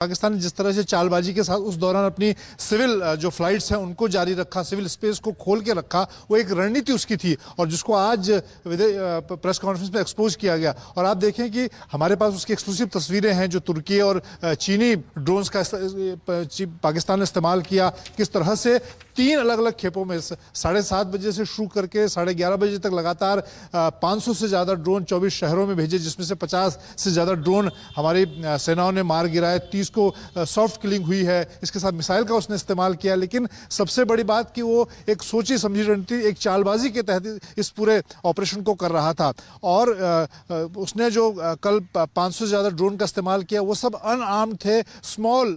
पाकिस्तान ने जिस तरह से चालबाजी के साथ उस दौरान अपनी सिविल जो फ्लाइट्स हैं उनको जारी रखा, सिविल स्पेस को खोल के रखा, वो एक रणनीति उसकी थी और जिसको आज प्रेस कॉन्फ्रेंस में एक्सपोज किया गया। और आप देखें कि हमारे पास उसकी एक्सक्लूसिव तस्वीरें हैं जो तुर्की और चीनी ड्रोन्स का पाकिस्तान ने इस्तेमाल किया, किस तरह से 3 अलग अलग खेपों में 7:30 बजे से शुरू करके 11:30 बजे तक लगातार 500 से ज़्यादा ड्रोन 24 शहरों में भेजे, जिसमें से 50 से ज़्यादा ड्रोन हमारी सेनाओं ने मार गिराए, 30 को सॉफ्ट किलिंग हुई है। इसके साथ मिसाइल का उसने इस्तेमाल किया। लेकिन सबसे बड़ी बात कि वो एक सोची समझी रणनीति, एक चालबाजी के तहत इस पूरे ऑपरेशन को कर रहा था। और उसने जो कल 500 से ज़्यादा ड्रोन का इस्तेमाल किया वो सब अनआर्म्ड थे, स्मॉल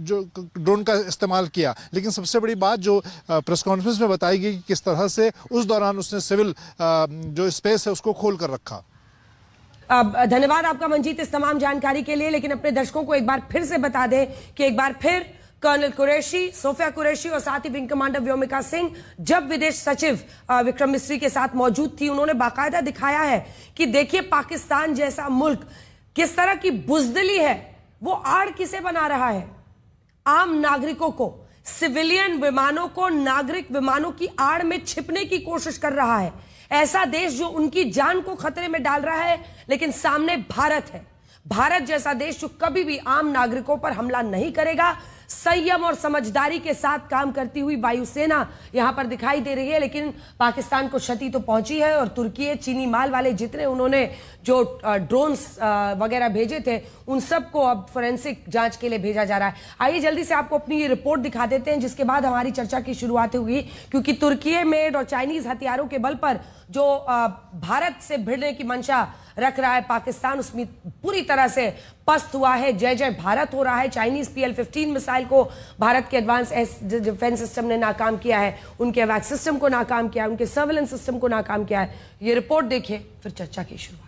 जो ड्रोन का इस्तेमाल किया। लेकिन सबसे बड़ी बात जो प्रेस कॉन्फ्रेंस में बताई गई कि किस तरह से उस दौरान उसने सिविल जो स्पेस है उसको खोल कर रखा। धन्यवाद आपका मंजीत इस तमाम जानकारी के लिए। लेकिन अपने दर्शकों को एक बार फिर से बता दें कि एक बार फिर कर्नल कुरैशी, सोफिया कुरैशी और साथ ही विंग कमांडर व्योमिका सिंह जब विदेश सचिव विक्रम मिस्री के साथ मौजूद थी, उन्होंने बाकायदा दिखाया है कि देखिए पाकिस्तान जैसा मुल्क किस तरह की बुजदिली है, वो आड़ किसे बना रहा है, आम नागरिकों को, सिविलियन विमानों को नागरिक विमानों की आड़ में छिपने की कोशिश कर रहा है। ऐसा देश जो उनकी जान को खतरे में डाल रहा है, लेकिन सामने भारत है, भारत जैसा देश जो कभी भी आम नागरिकों पर हमला नहीं करेगा। संयम और समझदारी के साथ काम करती हुई वायुसेना यहां पर दिखाई दे रही है। लेकिन पाकिस्तान को क्षति तो पहुंची है और तुर्की चीनी माल वाले जितने उन्होंने जो ड्रोन्स वगैरह भेजे थे उन सबको अब फोरेंसिक जांच के लिए भेजा जा रहा है। आइए जल्दी से आपको अपनी ये रिपोर्ट दिखा देते हैं जिसके बाद हमारी चर्चा की शुरुआत हुई, क्योंकि तुर्की मेड और चाइनीज हथियारों के बल पर जो भारत से भिड़ने की मंशा रख रहा है पाकिस्तान, उसमें पूरी तरह से पस्त हुआ है। जय जय भारत हो रहा है। चाइनीज PL-15 मिसाइल को भारत के एडवांस डिफेंस सिस्टम ने नाकाम किया है, उनके वैक्स सिस्टम को नाकाम किया है, उनके सर्वेलेंस सिस्टम को नाकाम किया है। ये रिपोर्ट देखिए, फिर चर्चा की शुरुआत।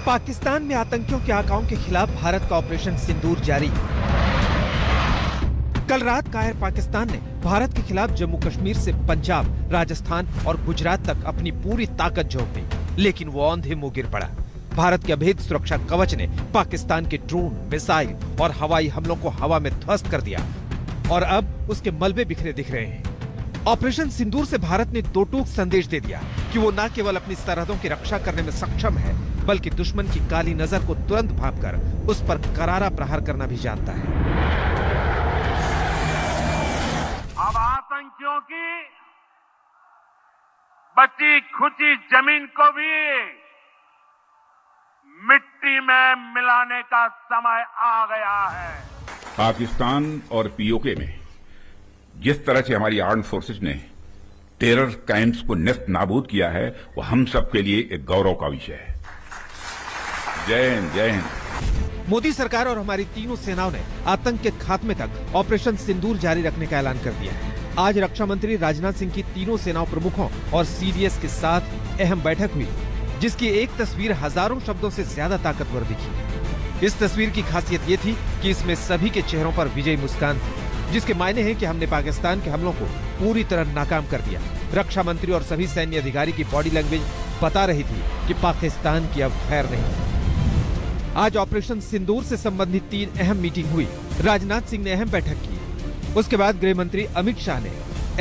पाकिस्तान में आतंकियों के आकाओं के खिलाफ भारत का ऑपरेशन सिंदूर जारी। कल रात कायर पाकिस्तान ने भारत के खिलाफ जम्मू कश्मीर से पंजाब, राजस्थान और गुजरात तक अपनी पूरी ताकत झोंक दी, लेकिन वो औंधे मुंह गिर पड़ा। भारत के अभेद सुरक्षा कवच ने पाकिस्तान के ड्रोन, मिसाइल और हवाई हमलों को हवा में ध्वस्त कर दिया और अब उसके मलबे बिखरे दिख रहे हैं। ऑपरेशन सिंदूर से भारत ने दो टूक संदेश दे दिया कि वो न केवल अपनी सरहदों की रक्षा करने में सक्षम है, बल्कि दुश्मन की काली नजर को तुरंत भांपकर उस पर करारा प्रहार करना भी जानता है। अब आतंकियों की बची खुची जमीन को भी मिट्टी में मिलाने का समय आ गया है। पाकिस्तान और POK में जिस तरह से हमारी आर्म्ड फोर्सेस ने टेरर कैंप्स को नेस्त नाबूद किया है, वो हम सब के लिए एक गौरव का विषय है। जय हिंद, जय हिंद। मोदी सरकार और हमारी तीनों सेनाओं ने आतंक के खात्मे तक ऑपरेशन सिंदूर जारी रखने का ऐलान कर दिया है। आज रक्षा मंत्री राजनाथ सिंह की तीनों सेनाओं प्रमुखों और CDS के साथ अहम बैठक हुई, जिसकी एक तस्वीर हजारों शब्दों से ज्यादा ताकतवर दिखी। इस तस्वीर की खासियत ये थी कि इसमें सभी के चेहरों पर विजयी मुस्कान थी, जिसके मायने हैं कि हमने पाकिस्तान के हमलों को पूरी तरह नाकाम कर दिया। रक्षा मंत्री और सभी सैन्य अधिकारी की बॉडी लैंग्वेज बता रही थी कि पाकिस्तान की अब खैर नहीं। आज ऑपरेशन सिंदूर से संबंधित 3 अहम मीटिंग हुई। राजनाथ सिंह ने अहम बैठक की। उसके बाद गृह मंत्री अमित शाह ने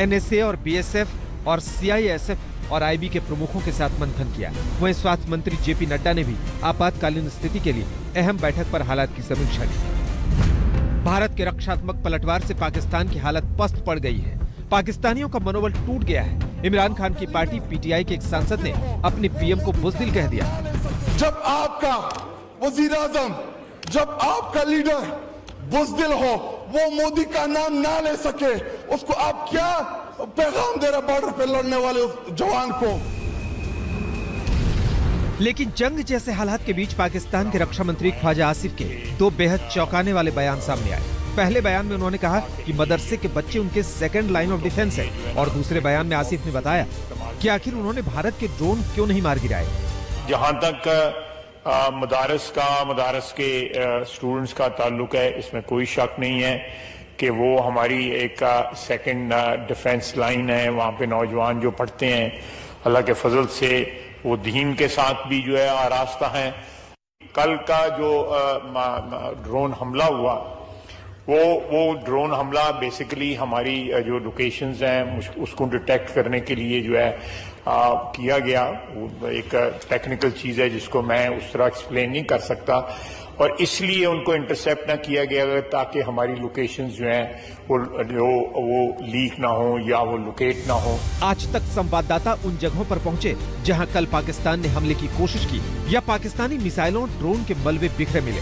NSA और BSF और CISF और IB के प्रमुखों के साथ मंथन किया। वहीं स्वास्थ्य मंत्री JP नड्डा ने भी आपातकालीन स्थिति के लिए अहम बैठक पर हालात की समीक्षा की। भारत के रक्षात्मक पलटवार से पाकिस्तान की हालत पस्त पड़ गई है। पाकिस्तानियों का मनोबल टूट गया है। इमरान खान की पार्टी PTI के एक सांसद ने अपने PM को बुज़दिल कह दिया। जब आपका वजीर आजम, जब आपका लीडर बुज़दिल हो, वो मोदी का नाम ना ले सके, उसको आप क्या पैगाम दे रहे बॉर्डर पे लड़ने वाले उस जवान को? लेकिन जंग जैसे हालात के बीच पाकिस्तान के रक्षा मंत्री ख्वाजा आसिफ के 2 बेहद चौंकाने वाले बयान सामने आए। पहले बयान में उन्होंने कहा कि मदरसे के बच्चे उनके सेकंड लाइन ऑफ डिफेंस है, और दूसरे बयान में आसिफ ने बताया कि आखिर उन्होंने भारत के ड्रोन क्यों नहीं मार गिराए। जहां तक मदारस के स्टूडेंट्स का ताल्लुक है, इसमें कोई शक नहीं है कि वो हमारी एक सेकंड डिफेंस लाइन है। वहाँ पे नौजवान जो पढ़ते हैं, अल्लाह के फजल से वो दीन के साथ भी जो है आरास्ता हैं। कल का जो ड्रोन हमला हुआ, वो ड्रोन हमला बेसिकली हमारी जो लोकेशंस हैं उसको डिटेक्ट करने के लिए जो है किया गया। एक टेक्निकल चीज़ है जिसको मैं उस तरह एक्सप्लेन नहीं कर सकता, और इसलिए उनको इंटरसेप्ट ना किया गया ताकि हमारी लोकेशंस जो हैं वो लीक ना हो या वो लोकेट ना हो। आज तक संवाददाता उन जगहों पर पहुंचे जहां कल पाकिस्तान ने हमले की कोशिश की या पाकिस्तानी मिसाइलों ड्रोन के मलबे बिखरे मिले।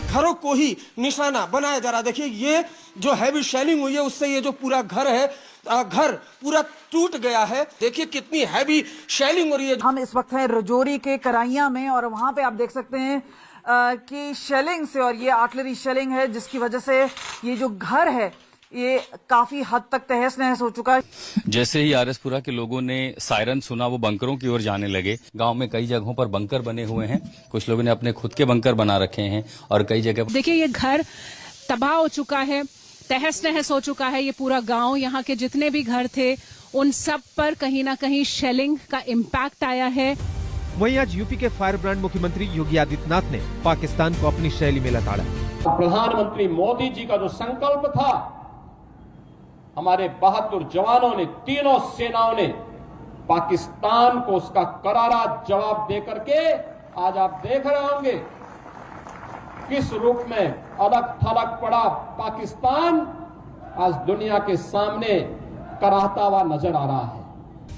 घरों को ही निशाना बनाया जा रहा। देखिए ये जो हैवी शेलिंग हुई है उससे ये जो पूरा घर है, घर पूरा टूट गया है। देखिए कितनी हैवी शेलिंग हो रही है। हम इस वक्त हैं रजौरी के कराइयां में और वहां पे आप देख सकते हैं कि शेलिंग से, और ये आर्टिलरी शेलिंग है जिसकी वजह से ये जो घर है ये काफी हद तक तहस नहस हो चुका है। जैसे ही आरएसपुरा के लोगों ने सायरन सुना वो बंकरों की ओर जाने लगे। गांव में कई जगहों पर बंकर बने हुए हैं, कुछ लोगों ने अपने खुद के बंकर बना रखे हैं और कई जगह देखिए ये घर तबाह हो चुका है, तहस नहस हो चुका है। ये पूरा गांव, यहाँ के जितने भी घर थे उन सब पर कहीं ना कहीं शेलिंग का इम्पैक्ट आया है। वहीं आज यूपी के फायर ब्रांड मुख्यमंत्री योगी आदित्यनाथ ने पाकिस्तान को अपनी शैली में लताड़ा। प्रधानमंत्री मोदी जी का जो संकल्प था, हमारे 72 जवानों ने, तीनों सेनाओं ने पाकिस्तान को उसका करारा जवाब दे करके आज आप देख रहे होंगे किस रूप में अलग थलग पड़ा पाकिस्तान आज दुनिया के सामने कराहता हुआ नजर आ रहा है।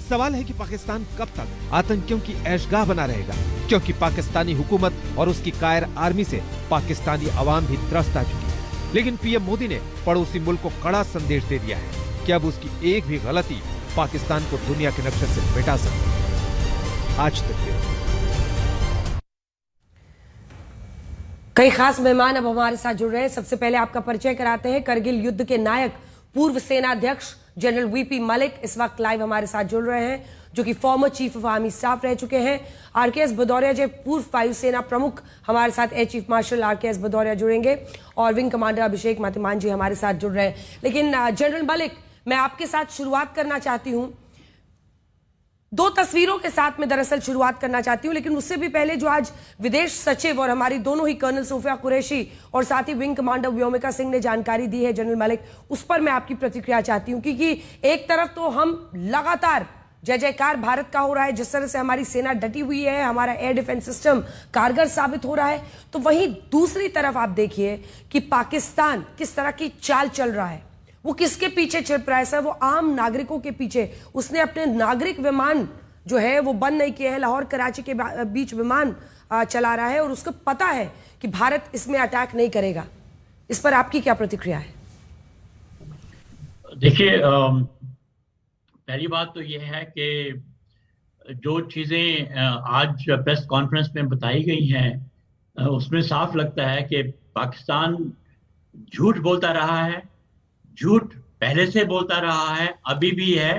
सवाल है कि पाकिस्तान कब तक आतंकियों की ऐशगाह बना रहेगा, क्योंकि पाकिस्तानी हुकूमत और उसकी कायर आर्मी से पाकिस्तानी अवाम भी त्रस्त आ चुकी है। लेकिन पीएम मोदी ने पड़ोसी मुल्क को कड़ा संदेश दे दिया है कि अब उसकी एक भी गलती पाकिस्तान को दुनिया के नक्शे से मिटा सकती है। आज तक कई खास मेहमान अब हमारे साथ जुड़ रहे हैं। सबसे पहले आपका परिचय कराते हैं। करगिल युद्ध के नायक पूर्व सेनाध्यक्ष जनरल वीपी मलिक इस वक्त लाइव हमारे साथ जुड़ रहे हैं, जो कि former chief of army staff रह चुके हैं। आरकेएस भदौरिया जी, पूर्व वायुसेना प्रमुख हमारे साथ air chief marshal RKS Bhadauria जुड़ेंगे, और विंग कमांडर अभिषेक मातिमान जी हमारे साथ जुड़ रहे हैं। लेकिन जनरल मलिक, मैं आपके साथ शुरुआत करना चाहती हूं, दो तस्वीरों के साथ में दरअसल शुरुआत करना चाहती हूं। लेकिन उससे भी पहले जो आज विदेश सचिव और हमारी दोनों ही कर्नल सोफिया कुरैशी और साथ ही विंग कमांडर व्योमिका सिंह ने जानकारी दी है जनरल मलिक, उस पर मैं आपकी प्रतिक्रिया चाहती हूं। क्योंकि एक तरफ तो हम लगातार जय जयकार भारत का हो रहा है, जिस तरह से हमारी सेना डटी हुई है, हमारा एयर डिफेंस सिस्टम कारगर साबित हो रहा है, तो वहीं दूसरी तरफ आप देखिए कि पाकिस्तान किस तरह की चाल चल रहा है। वो किसके पीछे छिप रहा है सर? वो आम नागरिकों के पीछे। उसने अपने नागरिक विमान जो है वो बंद नहीं किए हैं, लाहौर कराची के बीच विमान चला रहा है, और उसको पता है कि भारत इसमें अटैक नहीं करेगा। इस पर आपकी क्या प्रतिक्रिया है? देखिए, पहली बात तो यह है कि जो चीजें आज प्रेस कॉन्फ्रेंस में बताई गई हैं उसमें साफ लगता है कि पाकिस्तान झूठ बोलता रहा है, झूठ पहले से बोलता रहा है, अभी भी है,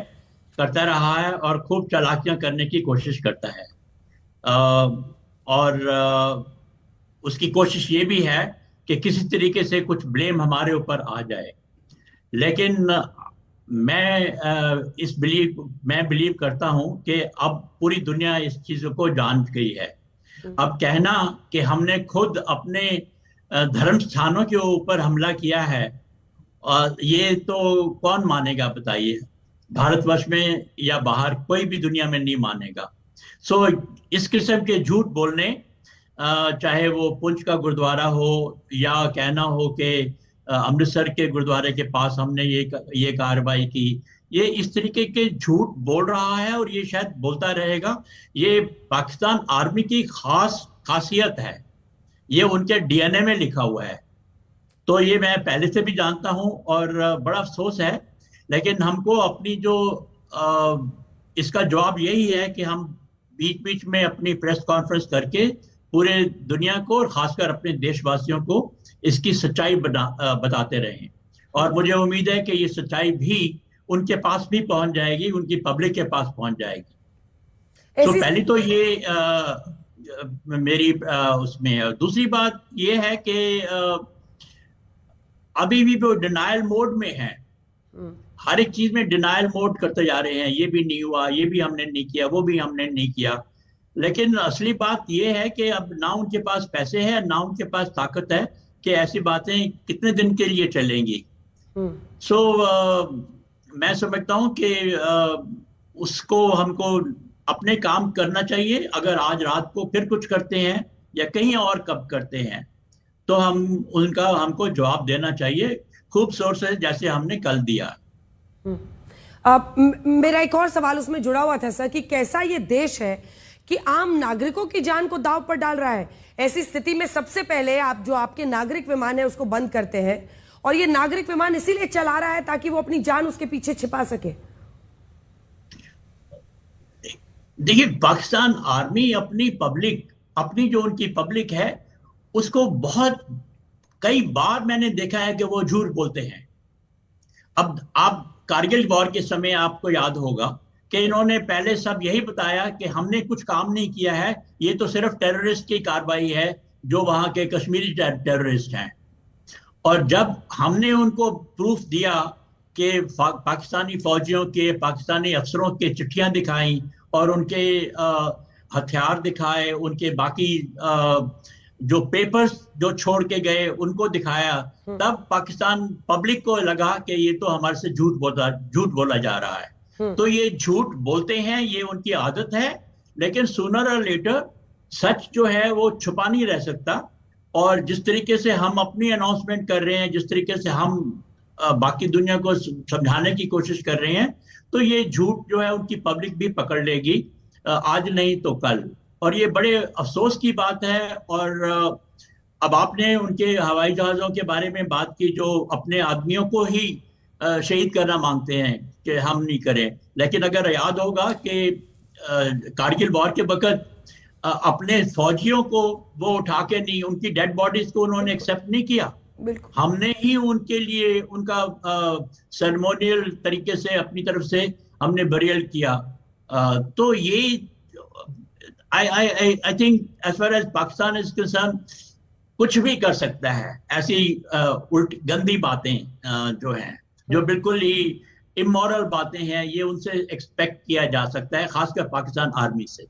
करता रहा है, और खूब चालाकियां करने की कोशिश करता है। और उसकी कोशिश ये भी है कि किसी तरीके से कुछ ब्लेम हमारे ऊपर आ जाए। लेकिन मैं बिलीव करता हूं कि अब पूरी दुनिया इस चीज़ को जान गई है। अब कहना कि हमने खुद अपने धर्म स्थानों के ऊपर हमला किया है, ये तो कौन मानेगा बताइए? भारतवर्ष में या बाहर कोई भी दुनिया में नहीं मानेगा। सो इस किस्म के झूठ बोलने, चाहे वो पुंछ का गुरुद्वारा हो या कहना हो कि अमृतसर के गुरुद्वारे के पास हमने ये कार्रवाई की, ये इस तरीके के झूठ बोल रहा है और ये शायद बोलता रहेगा। ये पाकिस्तान आर्मी की खासियत है, ये उनके डीएनए में लिखा हुआ है। तो ये मैं पहले से भी जानता हूं और बड़ा अफसोस है। लेकिन हमको अपनी जो इसका जवाब यही है कि हम बीच बीच में अपनी प्रेस कॉन्फ्रेंस करके पूरे दुनिया को और खासकर अपने देशवासियों को इसकी सच्चाई बताते रहें। और मुझे उम्मीद है कि ये सच्चाई भी उनके पास भी पहुंच जाएगी, उनकी पब्लिक के पास पहुंच जाएगी। तो पहली तो ये मेरी उसमें। दूसरी बात ये है कि अभी भी वो डिनायल मोड में है, हर एक चीज में डिनायल मोड करते जा रहे हैं, ये भी नहीं हुआ, ये भी हमने नहीं किया, वो भी हमने नहीं किया। लेकिन असली बात ये है कि अब ना उनके पास पैसे हैं, ना उनके पास ताकत है कि ऐसी बातें कितने दिन के लिए चलेंगी। मैं समझता हूं कि उसको हमको अपने काम करना चाहिए। अगर आज रात को फिर कुछ करते हैं या कहीं और कब करते हैं तो हमको जवाब देना चाहिए खूब जोर से, जैसे हमने कल दिया। मेरा एक और सवाल उसमें जुड़ा हुआ था सर कि कैसा ये देश है कि आम नागरिकों की जान को दांव पर डाल रहा है। ऐसी स्थिति में सबसे पहले आप जो आपके नागरिक विमान है उसको बंद करते हैं, और ये नागरिक विमान इसीलिए चला रहा है ताकि वो अपनी जान उसके पीछे छिपा सके। देखिए, पाकिस्तान आर्मी अपनी जो उनकी पब्लिक है उसको कई बार मैंने देखा है कि वो झूठ बोलते हैं। अब आप कारगिल वॉर के समय आपको याद होगा कि इन्होंने पहले सब यही बताया कि हमने कुछ काम नहीं किया है, ये तो सिर्फ टेररिस्ट की कार्रवाई है जो वहां के कश्मीरी टेररिस्ट हैं। और जब हमने उनको प्रूफ दिया कि पाकिस्तानी फौजियों के, पाकिस्तानी अफसरों के चिट्ठियां दिखाई और उनके हथियार दिखाए, उनके बाकी जो पेपर्स जो छोड़ के गए उनको दिखाया, तब पाकिस्तान पब्लिक को लगा कि ये तो हमारे से झूठ बोला जा रहा है। तो ये झूठ बोलते हैं, ये उनकी आदत है, लेकिन सूनर और लेटर सच जो है वो छुपा नहीं रह सकता। और जिस तरीके से हम अपनी अनाउंसमेंट कर रहे हैं, जिस तरीके से हम बाकी दुनिया को समझाने की कोशिश कर रहे हैं, तो ये झूठ जो है उनकी पब्लिक भी पकड़ लेगी, आज नहीं तो कल। और ये बड़े अफसोस की बात है। और अब आपने उनके हवाई जहाज़ों के बारे में बात की जो अपने आदमियों को ही शहीद करना मांगते हैं कि हम नहीं करें। लेकिन अगर याद होगा कि कारगिल वॉर के वक्त अपने फौजियों को वो उठा के नहीं, उनकी डेड बॉडीज को उन्होंने एक्सेप्ट नहीं किया। हमने ही उनके लिए उनका सेरेमोनियल तरीके से अपनी तरफ से हमने बरियल किया। तो ये I think as far as Pakistan is concern कुछ भी कर सकता है। ऐसी उल्टी गंदी बातें जो हैं, जो बिल्कुल ही इमोरल बातें हैं, ये उनसे एक्सपेक्ट किया जा सकता है, खासकर पाकिस्तान आर्मी से।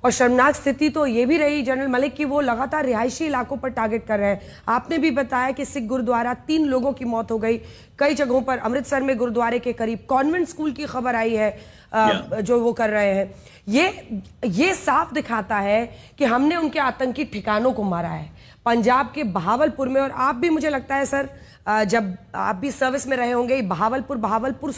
और शर्मनाक स्थिति तो ये भी रही जनरल मलिक की वो लगातार रिहायशी इलाकों पर टारगेट कर रहे हैं। आपने भी बताया कि सिख गुरुद्वारा 3 लोगों की मौत हो गई, कई जगहों पर अमृतसर में गुरुद्वारे के करीब कॉन्वेंट स्कूल की खबर आई है जो वो कर रहे हैं। ये साफ दिखाता है कि हमने उनके आतंकी ठिकानों को मारा है। पंजाब के बहावलपुर में, और आप भी मुझे लगता है सर जब आप भी सर्विस में रहे होंगे, बहावलपुर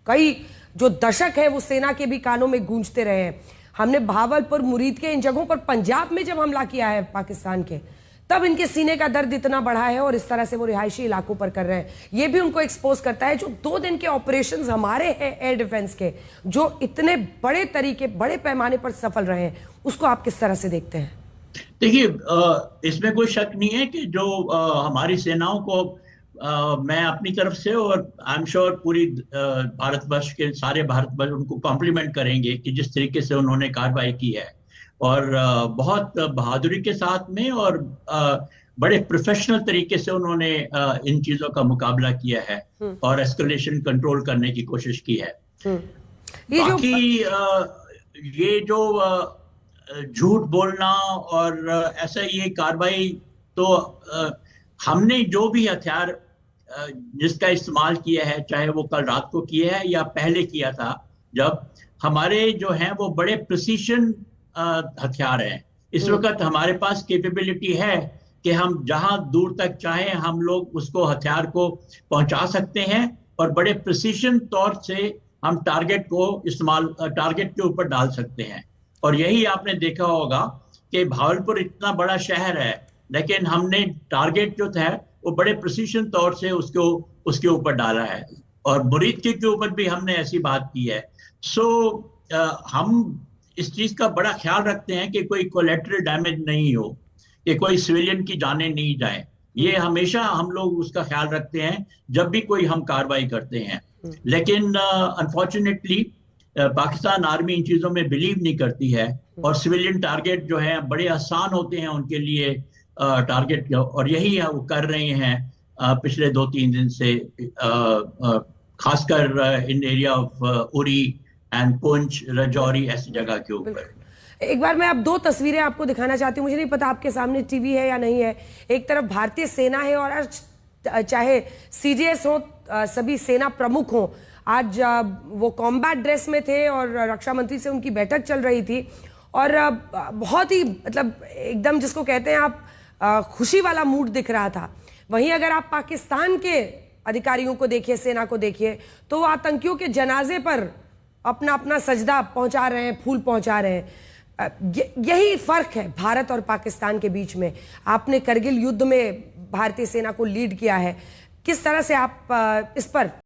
कई जो दशक है वो सेना के भी कानों में गूंजते रहे हैं। हमने बहावलपुर, मुरीद के इन जगहों पर पंजाब में जब हमला किया है पाकिस्तान के, तब इनके सीने का दर्द इतना बढ़ा है और इस तरह से वो रिहायशी इलाकों पर कर रहे हैं। ये भी उनको एक्सपोज करता है जो 2 दिन के ऑपरेशंस हमारे हैं एयर डिफेंस के, जो इतने बड़े तरीके, बड़े पैमाने पर सफल रहे हैं, उसको आप किस तरह से देखते हैं? देखिए, इसमें कोई शक नहीं है कि जो हमारी सेनाओं को मैं अपनी तरफ से और आई एम श्योर पूरी भारतवर्ष के सारे भारतवर्ष उनको कॉम्प्लीमेंट करेंगे कि जिस तरीके से उन्होंने कार्रवाई की है और बहुत बहादुरी के साथ में और बड़े प्रोफेशनल तरीके से उन्होंने इन चीजों का मुकाबला किया है और एस्केलेशन कंट्रोल करने की कोशिश की है। बाकी ये जो झूठ बोलना और ऐसा ये कार्रवाई, तो हमने जो भी हथियार जिसका इस्तेमाल किया है, चाहे वो कल रात को किया है या पहले किया था, जब हमारे जो हैं वो बड़े प्रिसीशन हथियार हैं। इस वक्त हमारे पास कैपेबिलिटी है कि हम जहां दूर तक चाहें हम लोग उसको हथियार को पहुंचा सकते हैं और बड़े प्रिसीशन तौर से हम टारगेट के ऊपर डाल सकते हैं। और यही आपने देखा होगा कि भावलपुर इतना बड़ा शहर है, लेकिन हमने टारगेट जो था वो बड़े प्रिसीशन तौर से उसके ऊपर डाला है। और मुरीद के ऊपर भी हमने ऐसी बात की है। हम इस चीज का बड़ा ख्याल रखते हैं कि कोई कोलैटरल डैमेज नहीं हो, कि कोई सिविलियन की जानें नहीं जाए। ये हमेशा हम लोग उसका ख्याल रखते हैं जब भी कोई हम कार्रवाई करते हैं। लेकिन अनफॉर्चुनेटली पाकिस्तान आर्मी इन चीजों में बिलीव नहीं करती है और सिविलियन टारगेट जो है बड़े आसान होते हैं उनके लिए टारगेट, और यही वो कर रहे हैं। पिछले 2-3 दिन से, खासकर in area of Uri and Poonch, Rajouri ऐसी जगह के ऊपर। एक बार मैं अब 2 तस्वीरें आपको दिखाना चाहती हूँ, मुझे नहीं पता आपके सामने टीवी है या नहीं है। एक तरफ भारतीय सेना है और आज चाहे सीडीएस हो, सभी सेना प्रमुख हो, आज वो कॉम्बैट ड्रेस में थे और रक्षा मंत्री से उनकी बैठक चल रही थी और बहुत ही मतलब एकदम जिसको कहते हैं आप खुशी वाला मूड दिख रहा था। वहीं अगर आप पाकिस्तान के अधिकारियों को देखिए, सेना को देखिए, तो आतंकियों के जनाजे पर अपना अपना सजदा पहुंचा रहे हैं, फूल पहुंचा रहे हैं। यही फर्क है भारत और पाकिस्तान के बीच में। आपने करगिल युद्ध में भारतीय सेना को लीड किया है, किस तरह से आप इस पर